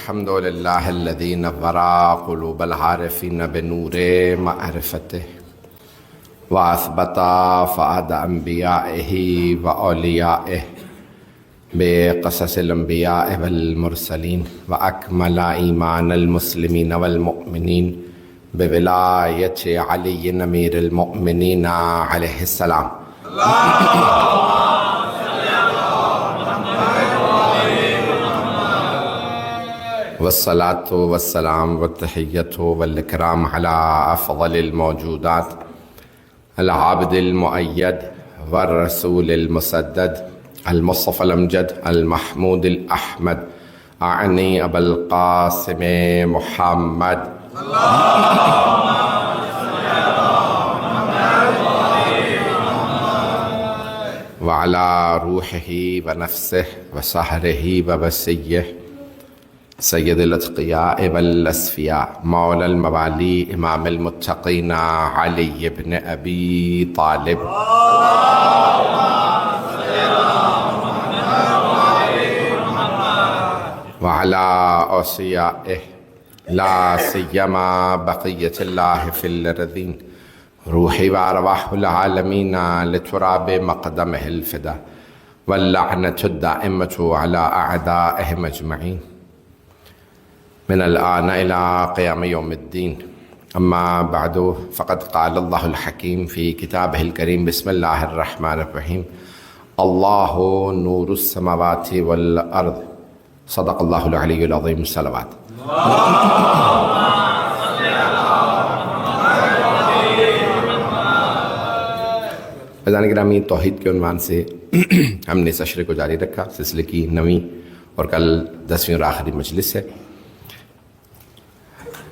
الحمد لله الذي نور قلوب العارفين بنور معرفته وأثبت فؤاد أنبيائه وأوليائه بقصص الأنبياء والمرسلين وأكمل إيمان المسلمين والمؤمنين بولاية علي أمير المؤمنين عليه السلام. والصلاة والسلام والتحية والإكرام على أفضل الموجودات العبد المؤيد والرسول المسدد المصطفى الأمجد المحمود الأحمد أعني أبا القاسم محمد وعلى روحه ونفسه وسهره ووسيه سید الاتقیاء والاسفیاء مولا الموالی امام المتقین علی بن ابی طالب وعلى اوصیائه لا سیما بقیت اللہ فی الارضین روحی وارواح العالمین لتراب مقدمه الفدا واللعنة الدائمة على أعدائهم أجمعين من الآن إلى قيام يوم الدين. أما بعد فقد قال الله الحكيم في كتابه الكريم بسم الله الرحمن الرحيم الله نور السماوات والأرض صدق الله العلي العظيم. الصلوات. فضان گرامی، توحید کے عنوان سے ہم نے اس اشرے کو جاری رکھا. سلسلے کی 9ویں اور کل 10ویں اور آخری مجلس ہے.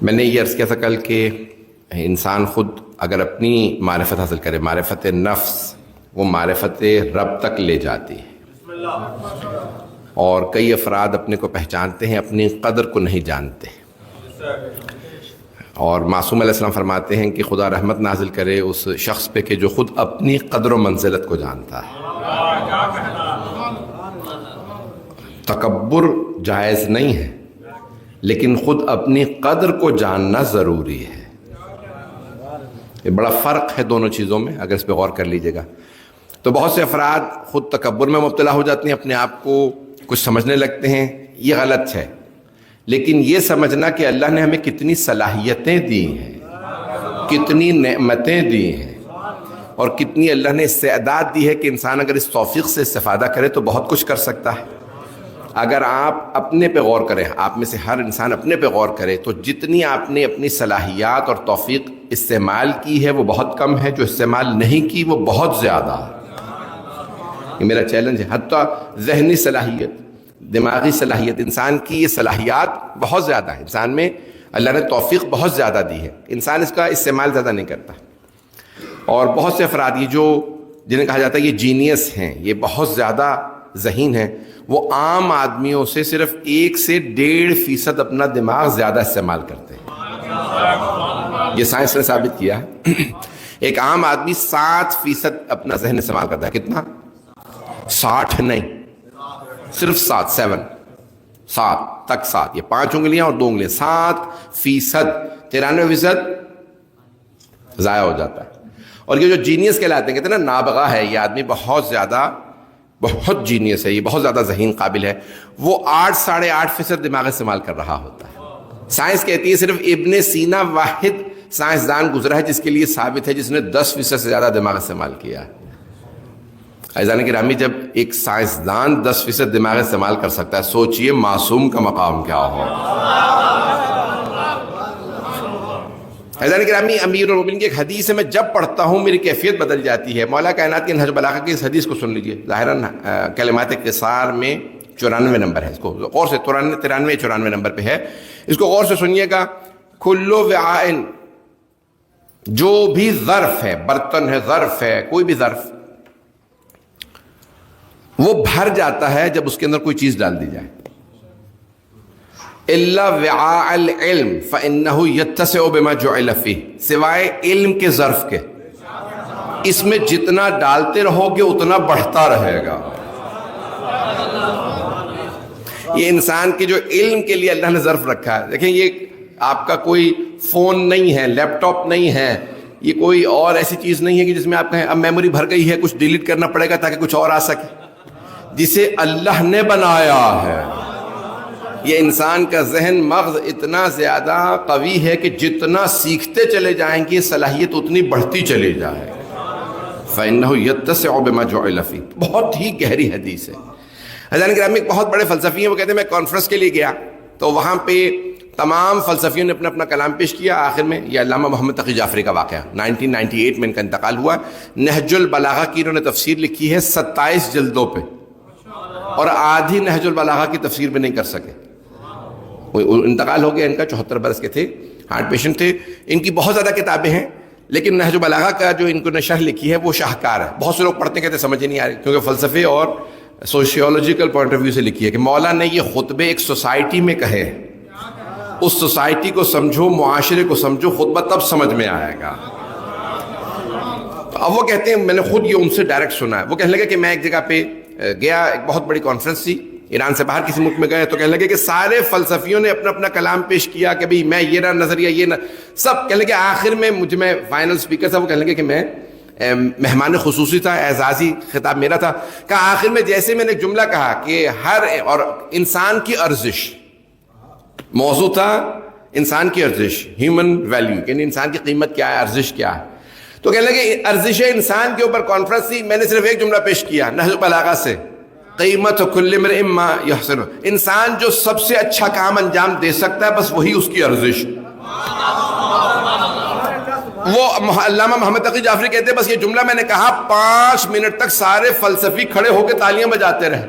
میں نے یہ عرض کیا تھا کل کہ انسان خود اگر اپنی معرفت حاصل کرے، معرفت نفس، وہ معرفت رب تک لے جاتی ہے. اور کئی افراد اپنے کو پہچانتے ہیں، اپنی قدر کو نہیں جانتے. اور معصوم علیہ السلام فرماتے ہیں کہ خدا رحمت نازل کرے اس شخص پہ کہ جو خود اپنی قدر و منزلت کو جانتا ہے. تکبر جائز نہیں ہے، لیکن خود اپنی قدر کو جاننا ضروری ہے. یہ بڑا فرق ہے دونوں چیزوں میں، اگر اس پہ غور کر لیجئے گا. تو بہت سے افراد خود تکبر میں مبتلا ہو جاتے ہیں، اپنے آپ کو کچھ سمجھنے لگتے ہیں. یہ غلط ہے. لیکن یہ سمجھنا کہ اللہ نے ہمیں کتنی صلاحیتیں دی ہیں، کتنی نعمتیں دی ہیں، اور کتنی اللہ نے استعداد دی ہے کہ انسان اگر اس توفیق سے استفادہ کرے تو بہت کچھ کر سکتا ہے. اگر آپ اپنے پہ غور کریں، آپ میں سے ہر انسان اپنے پہ غور کرے، تو جتنی آپ نے اپنی صلاحیات اور توفیق استعمال کی ہے وہ بہت کم ہے، جو استعمال نہیں کی وہ بہت زیادہ ہے. یہ میرا چیلنج ہے. حتیٰ ذہنی صلاحیت، دماغی صلاحیت، انسان کی یہ صلاحیات بہت زیادہ ہے. انسان میں اللہ نے توفیق بہت زیادہ دی ہے، انسان اس کا استعمال زیادہ نہیں کرتا. اور بہت سے افراد یہ جو جنہیں کہا جاتا ہے یہ جینیس ہیں، یہ بہت زیادہ ذہین ہیں، وہ عام آدمیوں سے صرف 1 سے 1.5% اپنا دماغ زیادہ استعمال کرتے ہیں. یہ سائنس نے ثابت کیا ہے. ایک عام آدمی 7% اپنا ذہن استعمال کرتا ہے. کتنا؟ 60 نہیں، صرف 7 تک 7. یہ 5 انگلیاں اور 2 انگلیاں. 7%، 93% ضائع ہو جاتا ہے. اور یہ جو جینیس کہلاتے ہیں، کہتے ہیں نا نابغہ ہے یہ آدمی، بہت جینیس ہے، یہ بہت زیادہ ذہین قابل ہے، وہ 8-8.5% دماغ استعمال کر رہا ہوتا ہے. سائنس کہتی ہے صرف ابن سینا واحد سائنسدان گزرا ہے جس کے لیے ثابت ہے جس نے 10% سے زیادہ دماغ استعمال کیا ہے. عزیزان گرامی، جب ایک سائنسدان 10% دماغ استعمال کر سکتا ہے، سوچئے معصوم کا مقام کیا ہو. عزیزان گرامی، امیر المومنین کی ایک حدیث ہے، میں جب پڑھتا ہوں میری کیفیت بدل جاتی ہے. مولا کائنات کی نہج البلاغہ کی اس حدیث کو سن لیجئے. ظاہراً کلمات قصار میں 94 نمبر ہے، اس کو غور سے 93-94 نمبر پہ ہے، اس کو غور سے سنیے گا. کلو وعائن، جو بھی ظرف ہے، برتن ہے، ظرف ہے، کوئی بھی ظرف، وہ بھر جاتا ہے جب اس کے اندر کوئی چیز ڈال دی جائے. الا وعاء العلم فانه يتسع بما جعل فيه، سوائے علم کے ظرف کے. اس میں جتنا ڈالتے رہو گے اتنا بڑھتا رہے گا. یہ انسان کے جو علم کے لیے اللہ نے ظرف رکھا ہے. دیکھیں یہ آپ کا کوئی فون نہیں ہے, لیپ ٹاپ نہیں ہے, یہ کوئی اور ایسی چیز نہیں ہے کہ جس میں آپ کہیں اب میموری بھر گئی ہے کچھ ڈیلیٹ کرنا پڑے گا تاکہ کچھ اور آ سکے. جسے اللہ نے بنایا ہے, یہ انسان کا ذہن مغز اتنا زیادہ قوی ہے کہ جتنا سیکھتے چلے جائیں گے صلاحیت اتنی بڑھتی چلی جائے گی. فَإِنَّهُ يَتَّسِعُ بِمَا جُعِلَ فِيهِ. بہت ہی گہری حدیث ہے. حضرات گرامی ایک بہت بڑے فلسفی ہیں, وہ کہتے ہیں میں کانفرنس کے لیے گیا تو وہاں پہ تمام فلسفیوں نے اپنا اپنا کلام پیش کیا. آخر میں یہ علامہ محمد تقی جعفری کا واقعہ 1998 میں ان کا انتقال ہوا. نہج البلاغہ کی انہوں نے تفسیر لکھی ہے 27 جلدوں پہ, اور آدھی نہج البلاغہ کی تفسیر بھی نہیں کر سکے. انتقال ہو گیا ان کا, 74 برس کے تھے, ہارٹ پیشنٹ تھے. ان کی بہت زیادہ کتابیں ہیں لیکن نہج البلاغہ کا جو ان کو نے شرح لکھی ہے وہ شاہکار ہے. بہت سے لوگ پڑھتے کہتے سمجھ نہیں آ رہی, کیونکہ فلسفے اور سوشیولوجیکل پوائنٹ آف ویو سے لکھی ہے کہ مولا نے یہ خطبے ایک سوسائٹی میں کہے, اس سوسائٹی کو سمجھو, معاشرے کو سمجھو, خطبہ تب سمجھ میں آئے گا. اب وہ کہتے ہیں, میں نے خود یہ ان سے ڈائریکٹ سنا ہے, وہ کہنے لگے کہ میں ایک جگہ پہ گیا, ایک بہت بڑی کانفرنس تھی, ایران سے باہر کسی ملک میں گئے, تو کہنے لگے کہ سارے فلسفیوں نے اپنا اپنا کلام پیش کیا کہ بھئی میں یہ نہ نظریہ یہ نہ, سب کہنے لگے آخر میں میں فائنل سپیکر تھا, وہ کہنے لگے کہ میں مہمان خصوصی تھا, اعزازی خطاب میرا تھا. کہا آخر میں جیسے میں نے ایک جملہ کہا کہ ہر اور انسان کی ارزش, موضوع تھا انسان کی ارزش, ہیومن ویلیو, یعنی انسان کی قیمت کیا ہے, ارزش کیا ہے. تو کہنے لگے ارزش انسان کے اوپر کانفرنس تھی, میں نے صرف ایک جملہ پیش کیا نہج البلاغہ سے, قیمت کل امرئ ما یحسن. انسان جو سب سے اچھا کام انجام دے سکتا ہے بس وہی اس کی ارزش. وہ علامہ محمد تقی جعفری کہتے ہیں بس یہ جملہ میں نے کہا 5 منٹ تک سارے فلسفی کھڑے ہو کے تالیاں بجاتے رہے.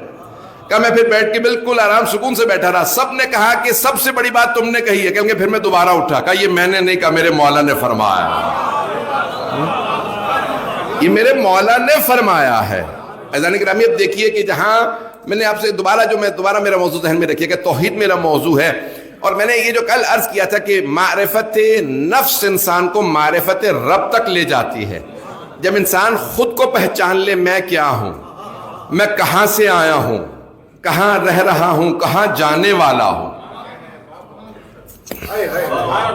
کہ میں پھر بیٹھ کے بالکل آرام سکون سے بیٹھا رہا. سب نے کہا کہ سب سے بڑی بات تم نے کہی ہے. کہیں گے پھر میں دوبارہ اٹھا, کہا یہ میں نے نہیں کہا, میرے مولا نے فرمایا, یہ میرے مولا نے فرمایا ہے. عزیزان گرامی اب دیکھیے کہ جہاں میں نے آپ سے دوبارہ میرا موضوع ذہن میں رکھیے کہ توحید میرا موضوع ہے, اور میں نے یہ جو کل عرض کیا تھا کہ معرفت نفس انسان کو معرفت رب تک لے جاتی ہے. جب انسان خود کو پہچان لے, میں کیا ہوں, میں کہاں سے آیا ہوں, کہاں رہ رہا ہوں, کہاں جانے والا ہوں.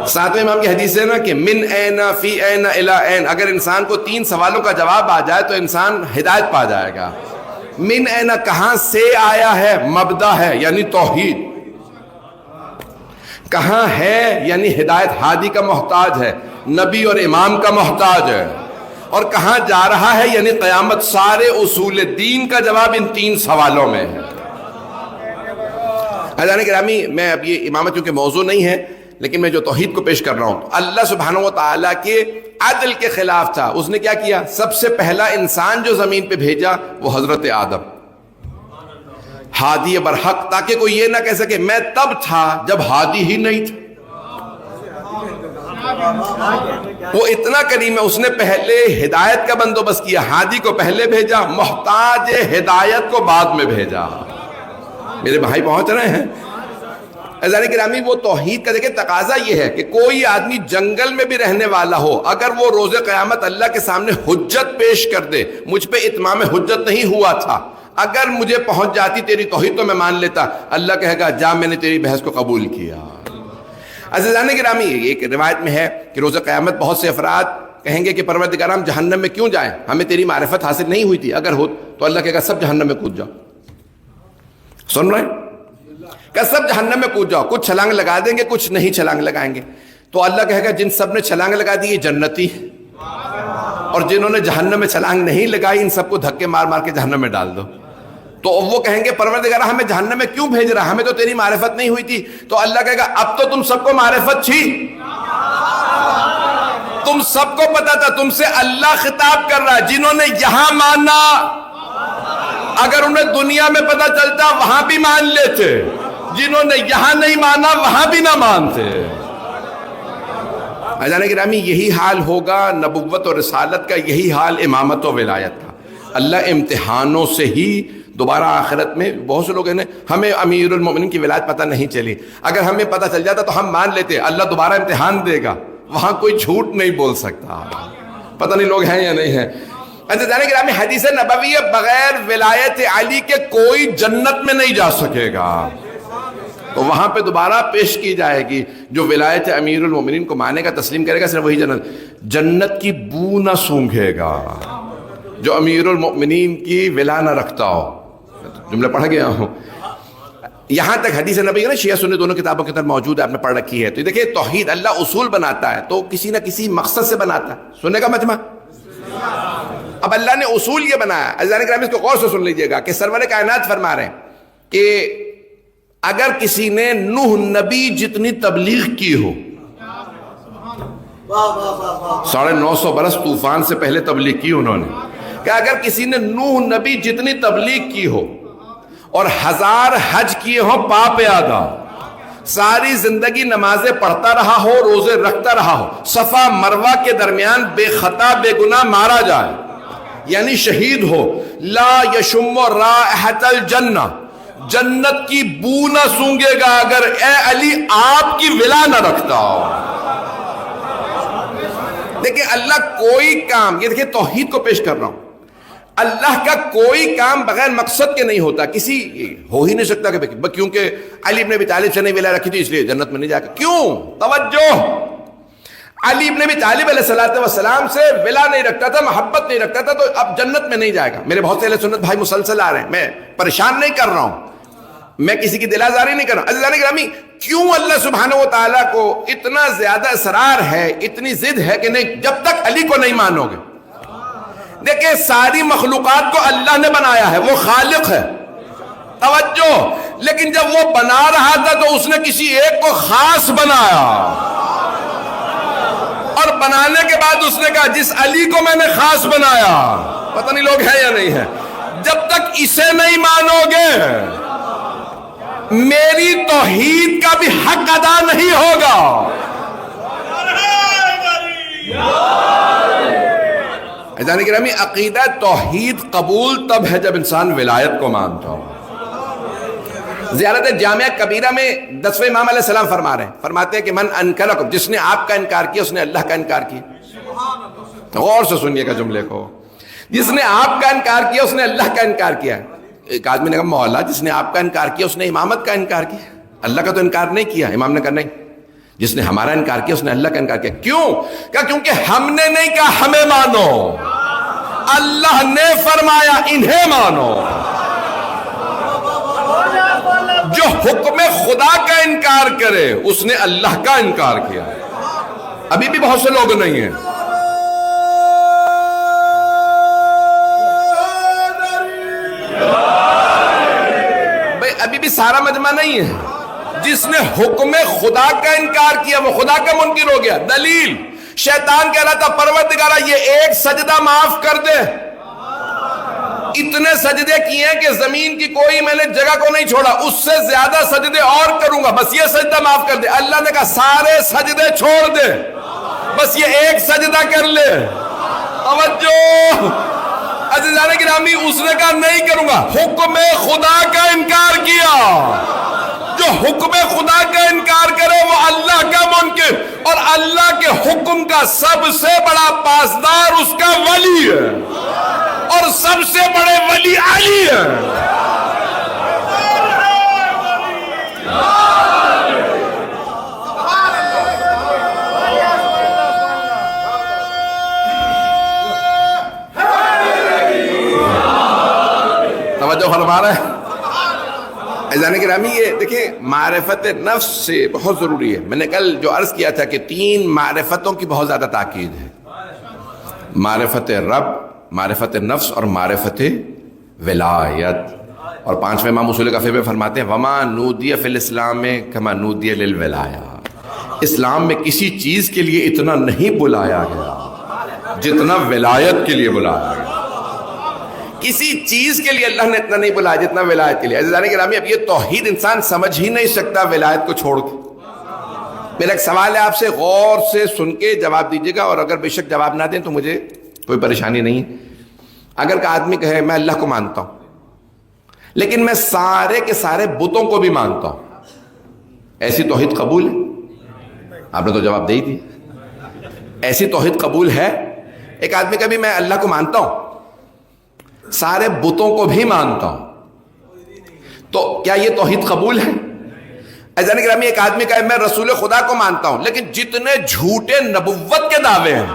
7ویں امام کی حدیث ہے نا کہ من این فی این الی این. اگر انسان کو 3 سوالوں کا جواب آ جائے تو انسان ہدایت پا جائے گا. من این کہاں سے آیا ہے, مبدا ہے یعنی توحید. کہاں ہے یعنی ہدایت, ہادی کا محتاج ہے, نبی اور امام کا محتاج ہے. اور کہاں جا رہا ہے یعنی قیامت. سارے اصول دین کا جواب ان 3 سوالوں میں ہے. حضرات گرامی میں اب یہ امامت کیونکہ موضوع نہیں ہے لیکن میں جو توحید کو پیش کر رہا ہوں, اللہ سبحانہ و تعالیٰ کے عدل کے خلاف تھا. اس نے کیا کیا, سب سے پہلا انسان جو زمین پہ بھیجا وہ حضرت آدم, ہادی برحق, تاکہ کوئی یہ نہ کہہ سکے میں تب تھا جب ہادی ہی نہیں تھا. وہ اتنا کریم ہے, اس نے پہلے ہدایت کا بندوبست کیا, ہادی کو پہلے بھیجا, محتاج ہدایت کو بعد میں بھیجا. میرے بھائی پہنچ رہے ہیں. عزیزان گرامی وہ توحید کا دیکھیں تقاضا یہ ہے کہ کوئی آدمی جنگل میں بھی رہنے والا ہو, اگر وہ روز قیامت اللہ کے سامنے حجت پیش کر دے, مجھ پہ اتمام حجت نہیں ہوا تھا, اگر مجھے پہنچ جاتی تیری توحید تو میں مان لیتا. اللہ کہے گا جا میں نے تیری بحث کو قبول کیا. عزیزان گرامی ایک روایت میں ہے کہ روز قیامت بہت سے افراد کہیں گے کہ پروردگار ہم جہنم میں کیوں جائیں, ہمیں تیری معرفت حاصل نہیں ہوئی تھی. اگر ہو تو اللہ کہے گا سب جہنم میں کود جاؤ. سن رہے ہیں, کہ سب جہنم میں کود جاؤ. کچھ چھلانگ لگا دیں گے, کچھ نہیں چھلانگ لگائیں گے. تو اللہ کہے گا جن سب نے چھلانگ لگا دی یہ جنتی, اور جنہوں نے جہنم میں چھلانگ نہیں لگائی ان سب کو دھکے مار مار کے جہنم میں ڈال دو. تو وہ کہیں گے پروردگار ہمیں جہنم میں کیوں بھیج رہا, ہمیں تو تیری معرفت نہیں ہوئی تھی. تو اللہ کہے گا اب تو تم سب کو معرفت تھی, تم سب کو پتا تھا, تم سے اللہ خطاب کر رہا ہے. جنہوں نے یہاں مانا اگر انہیں دنیا میں پتا چلتا وہاں بھی مان لیتے, جنہوں نے یہاں نہیں مانا وہاں بھی نہ مانتے. عزیزان گرامی یہی حال ہوگا نبوت اور رسالت کا, یہی حال امامت و ولایت کا. اللہ امتحانوں سے ہی دوبارہ آخرت میں, بہت سے لوگ ہیں ہمیں امیر المومنین کی ولایت پتہ نہیں چلی, اگر ہمیں پتہ چل جاتا تو ہم مان لیتے. اللہ دوبارہ امتحان دے گا, وہاں کوئی جھوٹ نہیں بول سکتا. پتہ نہیں لوگ ہیں یا نہیں ہیں. عزیزان گرامی حدیث نبوی بغیر ولایت علی کے کوئی جنت میں نہیں جا سکے گا. تو وہاں پہ دوبارہ پیش کی جائے گی. جو ولایت امیر المومنین کو مانے گا، تسلیم کرے گا، صرف وہی جنت کی بو نہ سونگھے گا. جو امیر المومنین کی ولا نہ رکھتا ہو. جملہ پڑھ گیا ہوں. یہاں تک حدیث نبی نا شیعہ سنی دونوں کتابوں کے اندر موجود ہے، آپ نے پڑھ رکھی ہے. تو دیکھیں توحید اللہ اصول بناتا ہے تو کسی نہ کسی مقصد سے بناتا ہے. سننے کا مجمع. اب اللہ نے اصول یہ بنایا، عزیزان کرام اس کو غور سے سن لیجئے گا کہ سرور کائنات فرما رہے ہیں کہ اگر کسی نے نوح نبی جتنی تبلیغ کی ہو، 950 برس طوفان سے پہلے تبلیغ کی انہوں نے، کہ اگر کسی نے نوح نبی جتنی تبلیغ کی ہو اور 1000 حج کیے ہوں پاپ یادا، ساری زندگی نمازیں پڑھتا رہا ہو، روزے رکھتا رہا ہو، صفا مروہ کے درمیان بے خطا بے گناہ مارا جائے، یعنی شہید ہو، لا یشم رائحۃ الجنہ، جنت کی بو نہ سونگے گا اگر اے علی آپ کی ولا نہ رکھتا ہو. دیکھیں اللہ کوئی کام، یہ دیکھیں توحید کو پیش کر رہا ہوں، اللہ کا کوئی کام بغیر مقصد کے نہیں ہوتا. کسی ہو ہی نہیں سکتا کہ کیونکہ علی ابن ابی طالب سے نہیں ولا رکھی تھی اس لیے جنت میں نہیں جائے گا. کیوں؟ توجہ. علی ابن ابی طالب علیہ السلام سے ولا نہیں رکھتا تھا، محبت نہیں رکھتا تھا، تو اب جنت میں نہیں جائے گا. میرے بہت سے اہل سنت بھائی مسلسل آ رہے ہیں، میں پریشان نہیں کر رہا ہوں، میں کسی کی دل آزاری نہیں کر رہا ہوں. عزیزان گرامی کیوں اللہ سبحانہ و تعالیٰ کو اتنا زیادہ اصرار ہے، اتنی ضد ہے کہ نہیں جب تک علی کو نہیں مانو گے. دیکھیں ساری مخلوقات کو اللہ نے بنایا ہے، وہ خالق ہے. توجہ. لیکن جب وہ بنا رہا تھا تو اس نے کسی ایک کو خاص بنایا، اور بنانے کے بعد اس نے کہا جس علی کو میں نے خاص بنایا، پتہ نہیں لوگ ہیں یا نہیں ہے، جب تک اسے نہیں مانو گے میری توحید کا بھی حق ادا نہیں ہوگا. عزیزان گرامی عقیدہ توحید قبول تب ہے جب انسان ولایت کو مانتا ہو. زیارت جامعہ کبیرہ میں 10ویں امام علیہ السلام فرما رہے ہیں، فرماتے ہیں کہ من انکرکم، جس نے آپ کا انکار کیا اس نے اللہ کا انکار کیا. غور سے سنیے گا جملے کو. جس نے آپ کا انکار کیا اس نے اللہ کا انکار کیا. ایک آدمی نے کہا مولا جس نے آپ کا انکار کیا اس نے امامت کا انکار کیا. اللہ کا تو انکار نہیں کیا. امام نے کہا نہیں، جس نے ہمارا انکار کیا اس نے اللہ کا انکار کیا. کیوں؟ کہا کیونکہ ہم نے نہیں کہا ہمیں مانو، اللہ نے فرمایا انہیں مانو. جو حکم خدا کا انکار کرے اس نے اللہ کا انکار کیا. ابھی بھی بہت سے لوگ نہیں ہیں. بھئی ابھی بھی سارا مجمع نہیں ہے. جس نے حکم خدا کا انکار کیا وہ خدا کا منکر ہو گیا. دلیل شیطان کہہ رہا تھا پروردگارہ یہ ایک سجدہ معاف کر دے. اتنے سجدے کیے ہیں کہ زمین کی کوئی میں نے جگہ کو نہیں چھوڑا، اس سے زیادہ سجدے اور کروں گا، بس یہ سجدہ معاف کر دے. اللہ نے کہا سارے سجدے چھوڑ دے، بس یہ ایک سجدہ کر لے. توجہ. عزیزان گرامی اس نے کہا نہیں کروں گا، حکم خدا کا انکار کیا. جو حکم خدا کا انکار کرے وہ اللہ کا منکر، اور اللہ کے حکم کا سب سے بڑا پاسدار اس کا ولی ہے، اور سب سے بڑے ولی علی ہے. توجہ فرما رہے ہیں. عزیزان گرامی یہ دیکھیں معرفت نفس سے بہت ضروری ہے. میں نے کل جو عرض کیا تھا کہ 3 معرفتوں کی بہت زیادہ تاکید ہے: معرفت رب، معرفت نفس اور معرفت ولایت. اور 5ویں امام اصول کافی میں فرماتے ہیں وما نودی فی الاسلام کما نودی للولایہ. اسلام میں کسی چیز کے لیے اتنا نہیں بلایا گیا جتنا ولایت کے لیے بلایا گیا. کسی چیز کے لیے اللہ نے اتنا نہیں بلایا جتنا ولایت کے لیے. عزیزان گرامی اب یہ توحید انسان سمجھ ہی نہیں سکتا ولایت کو چھوڑ کے. میرا ایک سوال ہے آپ سے، غور سے سن کے جواب دیجیے گا، اور اگر بے شک جواب نہ دیں تو مجھے کوئی پریشانی نہیں ہے. اگر کہ آدمی کہے میں اللہ کو مانتا ہوں لیکن میں سارے کے سارے بتوں کو بھی مانتا ہوں، ایسی توحید قبول ہے؟ آپ نے تو جواب دے ہی دی. ایسی توحید قبول ہے؟ ایک آدمی کہا بھی میں اللہ کو مانتا ہوں سارے بتوں کو بھی مانتا ہوں، تو کیا یہ توحید قبول ہے؟ ایسا نہیں کہ ایک آدمی کہے میں رسول خدا کو مانتا ہوں لیکن جتنے جھوٹے نبوت کے دعوے ہیں،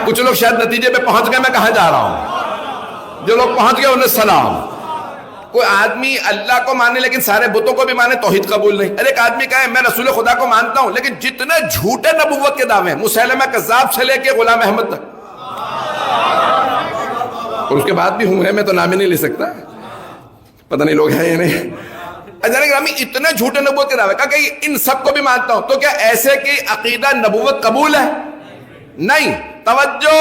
کچھ لوگ شاید نتیجے پہ پہنچ گئے میں کہاں جا رہا ہوں، جو لوگ پہنچ گئے انہیں سلام۔ کوئی آدمی اللہ کو مانے لیکن سارے بتوں کو بھی مانے، توحید قبول نہیں۔ ایک آدمی کہے میں رسول خدا کو مانتا ہوں لیکن جتنے جھوٹے نبوت کے دعوے ہیں، مسیلمہ کذاب سے لے کے غلام احمد تک، اور اس کے بعد بھی ہوں ہے، میں تو نام ہی نہیں لے سکتا، پتہ نہیں لوگ ہیں یا نہیں۔ گرامی اتنے جھوٹے نبوت کے دعوے، کہا کہ ان سب کو بھی مانتا ہوں، تو کیا ایسے کی عقیدہ نبوت قبول ہے؟ نہیں، توجہ،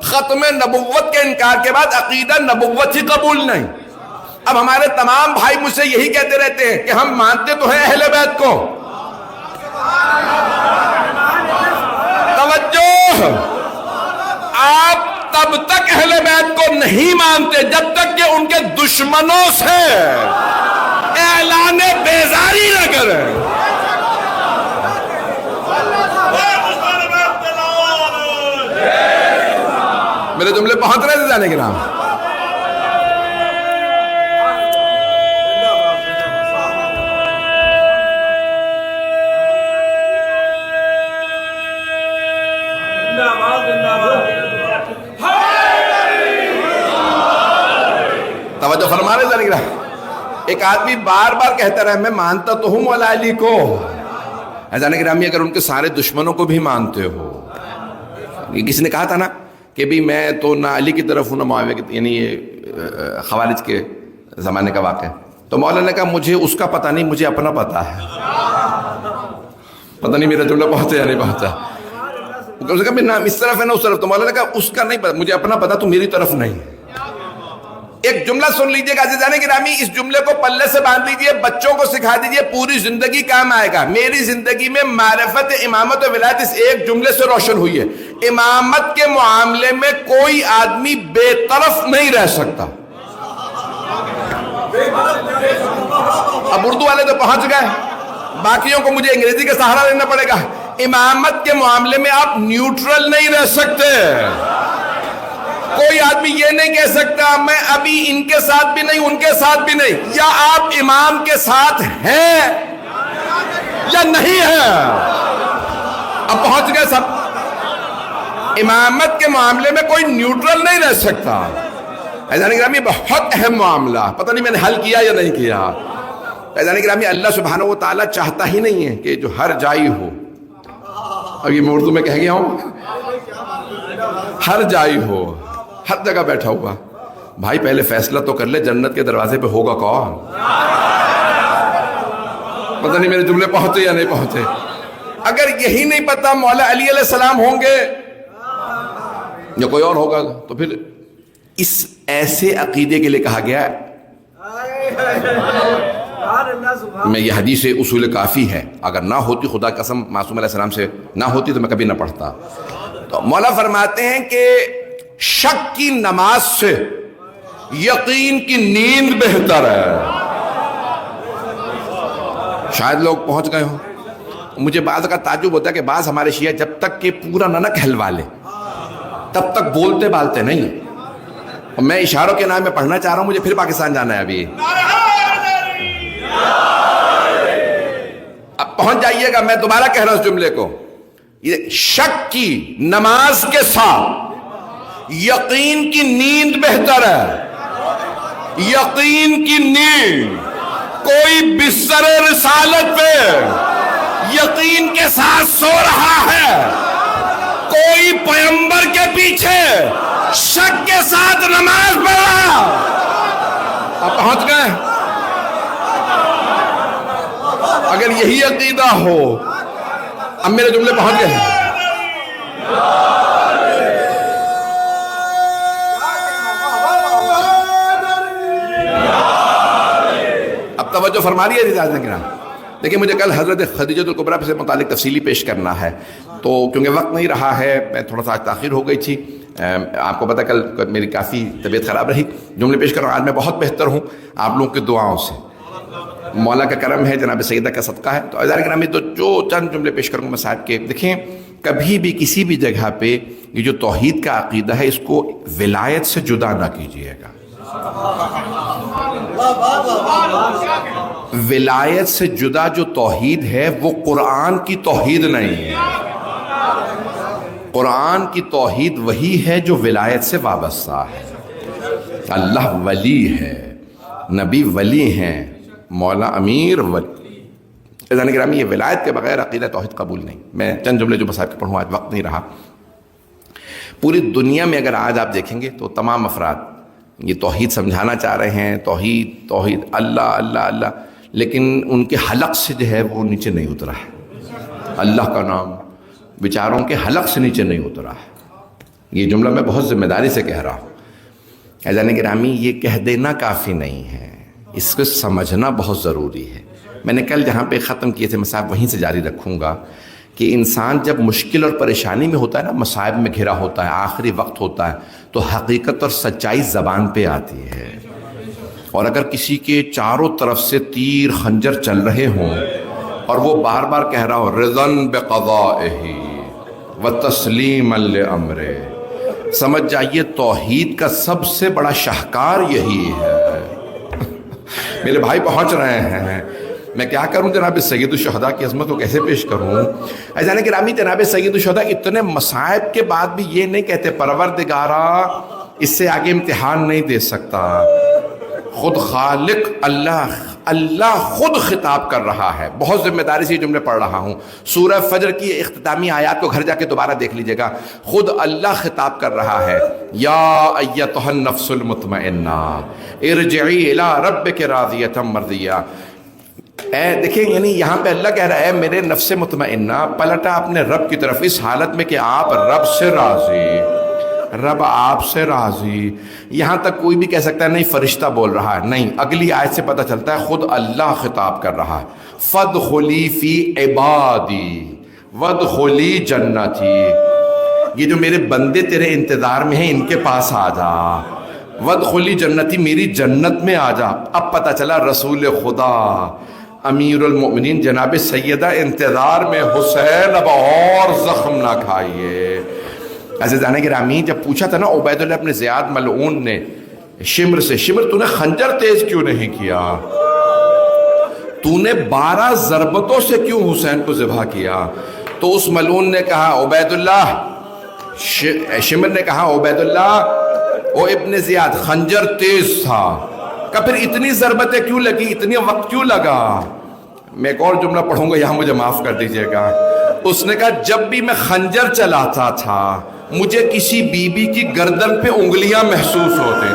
ختم نبوت کے انکار کے بعد عقیدہ نبوت ہی قبول نہیں۔ اب ہمارے تمام بھائی مجھ سے یہی کہتے رہتے ہیں کہ ہم مانتے تو ہیں اہل بیت کو، توجہ، آپ تب تک اہل بیت کو نہیں مانتے جب تک کہ ان کے دشمنوں سے اعلان بیزاری نہ کریں۔ میرے جملے پہنچ رہے تھے جانے کے نام؟ توجہ فرما رہے جانے کے نام؟ ایک آدمی بار بار کہتا رہا میں مانتا تو ہوں مولا علی کو، جانے گرامی اگر ان کے سارے دشمنوں کو بھی مانتے ہو، کسی نے کہا تھا نا کہ بھی میں تو نہ علی کی طرف ہوں نہ معاویہ کی، یعنی یہ خوارج کے زمانے کا واقعہ، تو مولا نے کہا مجھے اس کا پتہ نہیں، مجھے اپنا پتہ ہے۔ پتہ نہیں میرا جملہ پہنچا یا نہیں پہنچا۔ اس نے کہا نہ اس طرف ہے نہ اس طرف، تو مولا نے کہا اس کا نہیں پتہ، مجھے اپنا پتہ، تو میری طرف نہیں۔ ایک جملہ سن لیجئے گا عزیزان گرامی، اس جملے کو پلے سے باندھ لیجئے، بچوں کو سکھا دیجئے، پوری زندگی کام آئے گا۔ میری زندگی میں معرفت امامت و ولایت اس ایک جملے سے روشن ہوئی ہے، امامت کے معاملے میں کوئی آدمی بے طرف نہیں رہ سکتا۔ اب اردو والے تو پہنچ گئے، باقیوں کو مجھے انگریزی کا سہارا لینا پڑے گا۔ امامت کے معاملے میں آپ نیوٹرل نہیں رہ سکتے۔ کوئی آدمی یہ نہیں کہہ سکتا میں ابھی ان کے ساتھ بھی نہیں ان کے ساتھ بھی نہیں، یا آپ امام کے ساتھ ہیں یا نہیں ہیں۔ اب پہنچ گئے سب۔ امامت کے معاملے میں کوئی نیوٹرل نہیں رہ سکتا۔ عزیزان گرامی بہت اہم معاملہ، پتہ نہیں میں نے حل کیا یا نہیں کیا۔ عزیزان گرامی اللہ سبحانہ و تعالیٰ چاہتا ہی نہیں ہے کہ جو ہر جائی ہو، اب یہ اردو میں کہہ گیا ہوں، ہر جائی ہو، ہر جگہ بیٹھا ہوا۔ بھائی پہلے فیصلہ تو کر لے جنت کے دروازے پہ ہوگا کون؟ پتہ نہیں میرے جملے پہنچے یا نہیں پہنچے۔ اگر یہی نہیں پتا مولا علی علیہ السلام ہوں گے یا کوئی اور ہوگا، تو پھر اس ایسے عقیدے کے لیے کہا گیا میں یہ حدیث اصول کافی ہے، اگر نہ ہوتی خدا قسم معصوم علیہ السلام سے نہ ہوتی تو میں کبھی نہ پڑھتا۔ تو مولا فرماتے ہیں کہ شک کی نماز سے یقین کی نیند بہتر ہے۔ شاید لوگ پہنچ گئے ہوں۔ مجھے بعض کا تعجب ہوتا ہے کہ بعض ہمارے شیعہ جب تک کہ پورا نہ کہلوا لے تب تک بولتے بالتے نہیں۔ اور میں اشاروں کے نام میں پڑھنا چاہ رہا ہوں، مجھے پھر پاکستان جانا ہے ابھی۔ اب پہنچ جائیے گا، میں دوبارہ کہہ رہا ہوں اس جملے کو، یہ شک کی نماز کے ساتھ یقین کی نیند بہتر ہے۔ یقین کی نیند، کوئی بستر رسالت پہ یقین کے ساتھ سو رہا ہے، کوئی پیغمبر کے پیچھے شک کے ساتھ نماز پڑھ رہا۔ آپ پہنچ گئے؟ اگر یہی عقیدہ ہو، اب میرے جملے پہنچ گئے ہیں۔ اب توجہ فرما رہی ہے عزیزان کرام۔ دیکھیں مجھے کل حضرت خدیجۃ الکبریٰ سے متعلق تفصیلی پیش کرنا ہے، تو کیونکہ وقت نہیں رہا ہے، میں تھوڑا سا تاخیر ہو گئی تھی، آپ کو پتہ کل میری کافی طبیعت خراب رہی، جملے پیش کر رہا ہوں۔ آج میں بہت بہتر ہوں آپ لوگوں کی دعاؤں سے، مولا کا کرم ہے، جناب سیدہ کا صدقہ ہے۔ تو عزیزان کرام تو جو چند جملے پیش کروں گا میں صاحب کے، دیکھیں کبھی بھی کسی بھی جگہ پہ یہ جو توحید کا عقیدہ ہے اس کو ولایت سے جدا نہ کیجیے گا۔ ولایت سے جدا جو توحید ہے وہ قرآن کی توحید نہیں ہے. قرآن کی توحید وہی ہے جو ولایت سے وابستہ ہے. اللہ ولی ہے، نبی ولی ہیں، مولا امیر ولی. عزیزان گرامی، یہ ولایت کے بغیر عقیدہ توحید قبول نہیں. میں چند جملے جو مصاحب کے پڑھوں، آج وقت نہیں رہا. پوری دنیا میں اگر آج آپ دیکھیں گے تو تمام افراد یہ توحید سمجھانا چاہ رہے ہیں، توحید توحید، اللہ اللہ اللہ، لیکن ان کے حلق سے جو ہے وہ نیچے نہیں اترا ہے. اللہ کا نام بیچاروں کے حلق سے نیچے نہیں اترا ہے. یہ جملہ میں بہت ذمہ داری سے کہہ رہا ہوں. عزیزان گرامی، یہ کہہ دینا کافی نہیں ہے، اس کو سمجھنا بہت ضروری ہے. میں نے کل جہاں پہ ختم کیے تھے مصاحب وہیں سے جاری رکھوں گا کہ انسان جب مشکل اور پریشانی میں ہوتا ہے نا، مصائب میں گھرا ہوتا ہے، آخری وقت ہوتا ہے، تو حقیقت اور سچائی زبان پہ آتی ہے. اور اگر کسی کے چاروں طرف سے تیر خنجر چل رہے ہوں اور وہ بار بار کہہ رہا ہو رضاً بقضائہ وتسلیما لامرہ، سمجھ جائیے توحید کا سب سے بڑا شاہکار یہی ہے. میرے بھائی پہنچ رہے ہیں، میں کیا کروں جناب سید الشہداء کی عظمت کو کیسے پیش کروں. عزیزان گرامی، جناب سید الشہداء اتنے مصائب کے بعد بھی یہ نہیں کہتے پروردگارا اس سے آگے امتحان نہیں دے سکتا. خود خالق اللہ خود خطاب کر رہا ہے. بہت ذمہ داری سے یہ جملے پڑھ رہا ہوں. سورہ فجر کی اختتامی آیات کو گھر جا کے دوبارہ دیکھ لیجئے گا. خود اللہ خطاب کر رہا ہے، یا ایتھا النفس المطمئنہ ارجعی الی ربک راضیۃ مرضیہ. دیکھیں، یعنی یہاں پہ اللہ کہہ رہا ہے میرے نفس مطمئنہ پلٹا اپنے رب کی طرف اس حالت میں کہ آپ رب سے راضی، رب آپ سے راضی. یہاں تک کوئی بھی کہہ سکتا ہے نہیں فرشتہ بول رہا ہے، نہیں. اگلی آیت سے پتہ چلتا ہے خود اللہ خطاب کر رہا ہے. فادخلی فی عبادی وادخلی جنتی. یہ جو میرے بندے تیرے انتظار میں ہیں ان کے پاس آ جا. وادخلی جنتی، میری جنت میں آ جا. اب پتہ چلا رسول خدا امیر المؤمنین جناب سیدہ انتظار میں، حسین اب اور زخم نہ کھائیے. عزیزان گرامی، جب پوچھا تھا نا عبید اللہ ابن زیاد ملعون نے شمر سے، شمر تو نے خنجر تیز کیوں نہیں کیا، تو نے 12 ضربتوں سے کیوں حسین کو ذبح کیا؟ تو اس ملعون نے کہا عبید اللہ، شمر نے کہا عبید اللہ او ابن زیاد خنجر تیز تھا. کہ پھر اتنی ضربتیں کیوں لگی، اتنی وقت کیوں لگا؟ میں ایک اور جملہ پڑھوں گا، یہاں مجھے معاف کر دیجئے گا. اس نے کہا جب بھی میں خنجر چلاتا تھا مجھے کسی بی بی کی گردن پہ انگلیاں محسوس ہوتی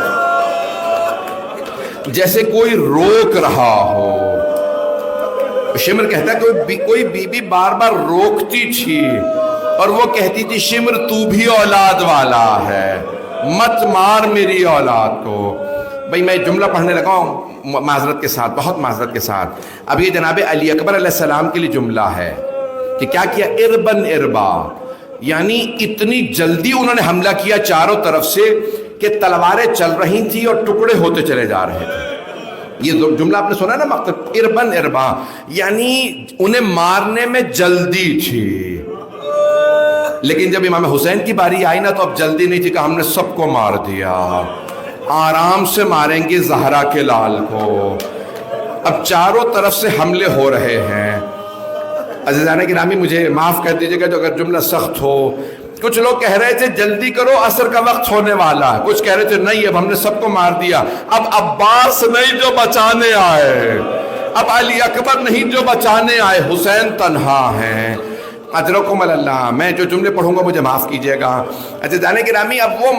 تھی، جیسے کوئی روک رہا ہو. شمر کہتا ہے کوئی بی بی بار بار روکتی تھی اور وہ کہتی تھی شمر تو بھی اولاد والا ہے، مت مار میری اولاد کو. بھئی میں جملہ پڑھنے لگا ہوں معذرت کے ساتھ، بہت معذرت کے ساتھ. اب یہ جناب علی اکبر علیہ السلام کے لیے جملہ ہے کہ کیا کیا، اربن اربا، یعنی اتنی جلدی انہوں نے حملہ کیا چاروں طرف سے کہ تلواریں چل رہی تھی اور ٹکڑے ہوتے چلے جا رہے تھے. یہ جملہ آپ نے سنا نا، مقصد اربن اربا، یعنی انہیں مارنے میں جلدی تھی. لیکن جب امام حسین کی باری آئی نا تو اب جلدی نہیں تھی کہ ہم نے سب کو مار دیا، آرام سے ماریں گے زہرا کے لال کو. اب چاروں طرف سے حملے ہو رہے ہیں. عزیزان گرامی مجھے معاف کر دیجئے گا جو اگر جملہ سخت ہو. کچھ لوگ کہہ رہے تھے جلدی کرو عصر کا وقت ہونے والا ہے، کچھ کہہ رہے تھے نہیں اب ہم نے سب کو مار دیا، اب عباس نہیں جو بچانے آئے، اب علی اکبر نہیں جو بچانے آئے، حسین تنہا ہیں. اجرکم اللہ. میں جو جملے پڑھوں گا مجھے معاف کیجئے گا. عزیزان گرامی، اب وہ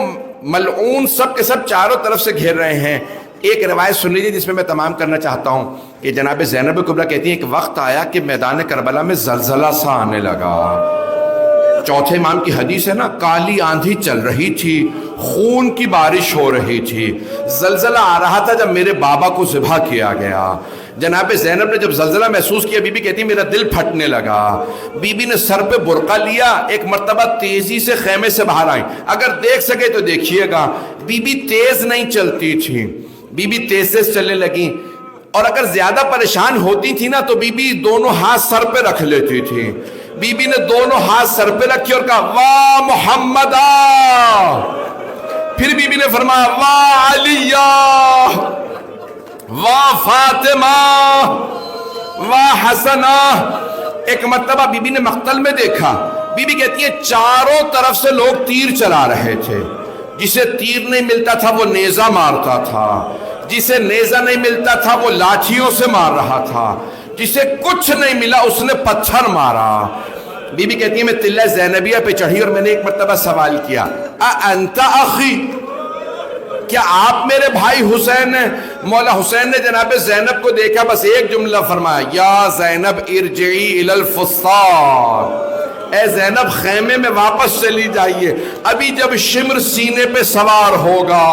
ملعون سب کے سب چاروں طرف سے گھیر رہے ہیں. ایک روایت سن لیجیے جس میں میں تمام کرنا چاہتا ہوں کہ جناب زینب کبریٰ کہتی ہیں ایک وقت آیا کہ میدان کربلا میں زلزلہ سا آنے لگا. چوتھے امام کی حدیث ہے نا، کالی آندھی چل رہی تھی، خون کی بارش ہو رہی تھی، زلزلہ آ رہا تھا جب میرے بابا کو ذبح کیا گیا. جناب زینب نے جب زلزلہ محسوس کیا، بی بی کہتی میرا دل پھٹنے لگا. بی بی نے سر پہ برقع لیا، ایک مرتبہ تیزی سے خیمے سے باہر آئیں. اگر دیکھ سکے تو دیکھیے گا بی بی تیز نہیں چلتی تھی، بی بی تیز سے چلنے لگیں. اور اگر زیادہ پریشان ہوتی تھی نا تو بی بی دونوں ہاتھ سر پہ رکھ لیتی تھی. بی بی نے دونوں ہاتھ سر پہ رکھی اور کہا واہ محمدہ. پھر بی بی نے فرمایا واہ علیہ. واہ فاطمہ واہ حسنہ. ایک مرتبہ بی بی نے مقتل میں دیکھا، بی بی کہتی ہے چاروں طرف سے لوگ تیر چلا رہے تھے. جسے تیر نہیں ملتا تھا وہ نیزہ مارتا تھا، جسے نیزہ نہیں ملتا تھا وہ لاٹھیوں سے مار رہا تھا، جسے کچھ نہیں ملا اس نے پتھر مارا. بی بی کہتی ہے میں تلہ زینبیہ پہ چڑھی اور میں نے ایک مرتبہ سوال کیا انت اخی، کیا آپ میرے بھائی حسین ہیں؟ مولا حسین نے جناب زینب کو دیکھا، بس ایک جملہ فرمایا یا زینب ارجعی الی الفسطاط، اے زینب خیمے میں واپس چلی جائیے، ابھی جب شمر سینے پہ سوار ہوگا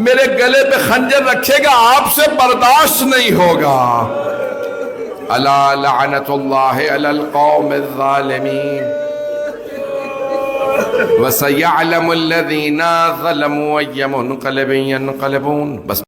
میرے گلے پہ خنجر رکھے گا آپ سے برداشت نہیں ہوگا. الا لعنت اللہ علی القوم الظالمین وَسَيَعْلَمُ الَّذِينَ ظَلَمُوا أَيَّ مُنْقَلِبٍ يَنْقَلِبُونَ. بس